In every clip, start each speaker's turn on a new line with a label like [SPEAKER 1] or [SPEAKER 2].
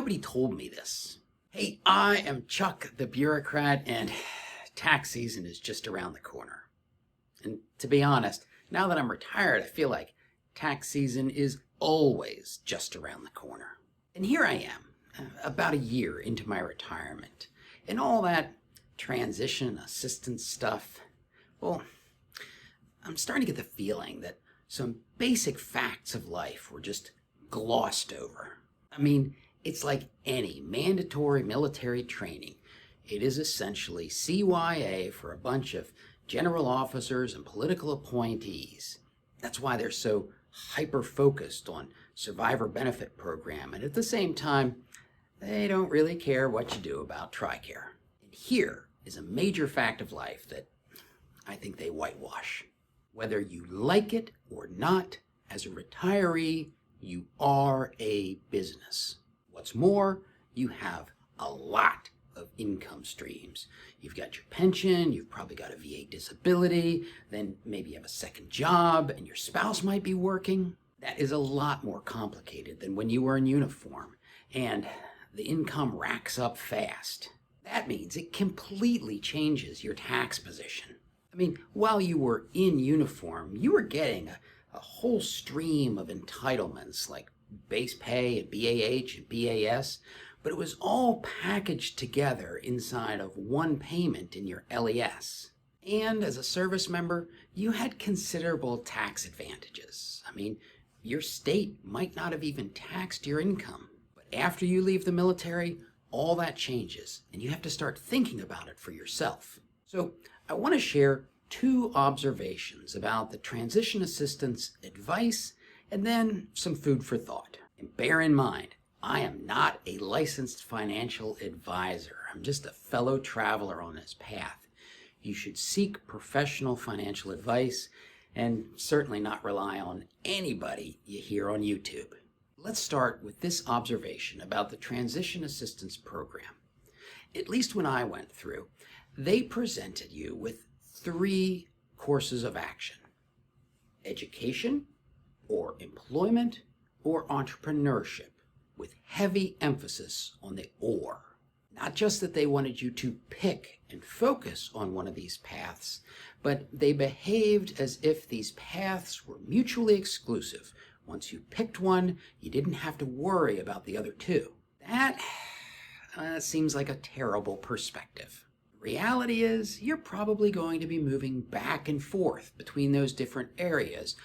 [SPEAKER 1] nobody told me this. Hey, I am Chuck the bureaucrat, and tax season is just around the corner. And to be honest, now that I'm retired, I feel like tax season is always just around the corner. And here I am, about a year into my retirement, and all that transition assistance stuff. Well, I'm starting to get the feeling that some basic facts of life were just glossed over. I mean, it's like any mandatory military training. It is essentially CYA for a bunch of general officers and political appointees. That's why they're so hyper-focused on survivor benefit program, and at the same time, they don't really care what you do about TRICARE. And here is a major fact of life that I think they whitewash. Whether you like it or not, as a retiree, you are a business. What's more, you have a lot of income streams. You've got your pension, you've probably got a VA disability, then maybe you have a second job and your spouse might be working. That is a lot more complicated than when you were in uniform, and the income racks up fast. That means it completely changes your tax position. I mean, while you were in uniform, you were getting a whole stream of entitlements like base pay and BAH and BAS, but it was all packaged together inside of one payment in your LES. And as a service member, you had considerable tax advantages. I mean, your state might not have even taxed your income. But after you leave the military, all that changes, and you have to start thinking about it for yourself. So I want to share 2 observations about the transition assistance advice and then some food for thought. And bear in mind, I am not a licensed financial advisor. I'm just a fellow traveler on this path. You should seek professional financial advice and certainly not rely on anybody you hear on YouTube. Let's start with this observation about the transition assistance program. At least when I went through, they presented you with 3 courses of action: education, or employment, or entrepreneurship, with heavy emphasis on the or. Not just that they wanted you to pick and focus on one of these paths, but they behaved as if these paths were mutually exclusive. Once you picked one, you didn't have to worry about the other 2. That seems like a terrible perspective. Reality is, you're probably going to be moving back and forth between those different areas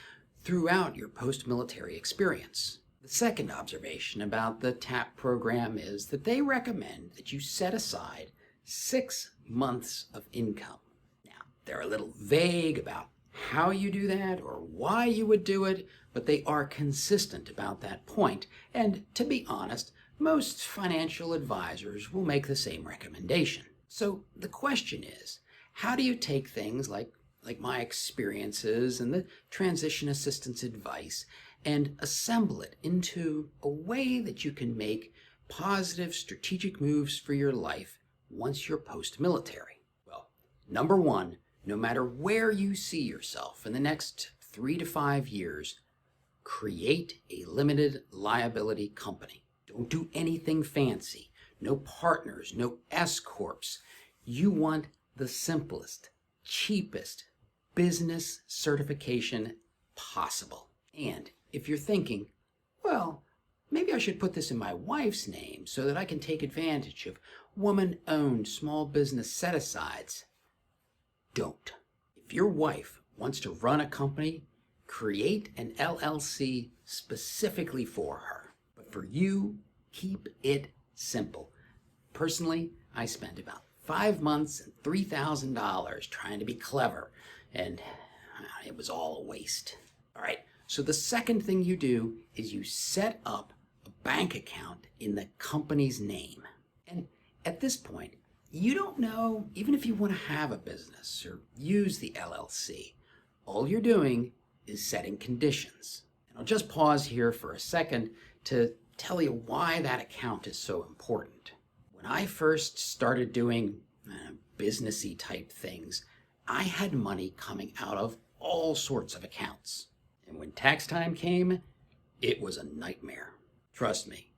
[SPEAKER 1] throughout your post-military experience. The second observation about the TAP program is that they recommend that you set aside 6 months of income. Now, they're a little vague about how you do that or why you would do it, but they are consistent about that point. And to be honest, most financial advisors will make the same recommendation. So the question is, how do you take things like my experiences and the transition assistance advice and assemble it into a way that you can make positive strategic moves for your life once you're post-military? Well, number 1, no matter where you see yourself in the next 3 to 5 years, create a limited liability company. Don't do anything fancy. No partners, no S-corps. You want the simplest, cheapest business certification possible. And if you're thinking, well, maybe I should put this in my wife's name so that I can take advantage of woman-owned small business set-asides, don't. If your wife wants to run a company, create an LLC specifically for her. But for you, keep it simple. Personally, I spent about 5 months and $3,000 trying to be clever, and it was all a waste. All right, so the second thing you do is you set up a bank account in the company's name. And at this point, you don't know even if you want to have a business or use the LLC. All you're doing is setting conditions. And I'll just pause here for a second to tell you why that account is so important. When I first started doing businessy type things, I had money coming out of all sorts of accounts. And when tax time came, it was a nightmare. Trust me,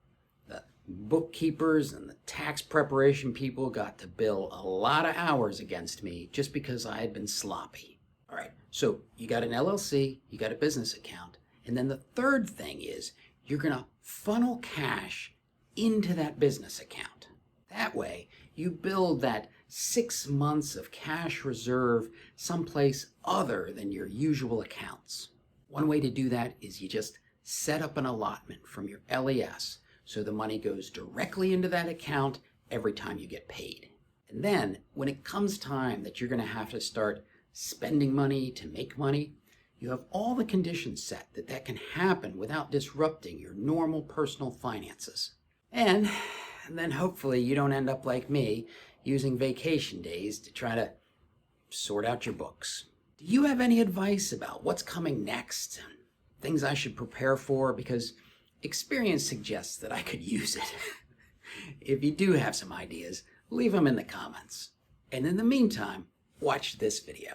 [SPEAKER 1] the bookkeepers and the tax preparation people got to bill a lot of hours against me just because I had been sloppy. All right, so you got an LLC, you got a business account, and then the third thing is you're going to funnel cash into that business account. That way, you build that 6 months of cash reserve someplace other than your usual accounts. One way to do that is you just set up an allotment from your LES so the money goes directly into that account every time you get paid. And then, when it comes time that you're going to have to start spending money to make money, you have all the conditions set that can happen without disrupting your normal personal finances. And then hopefully you don't end up like me, using vacation days to try to sort out your books. Do you have any advice about what's coming next? Things I should prepare for? Because experience suggests that I could use it. If you do have some ideas, leave them in the comments. And in the meantime, watch this video.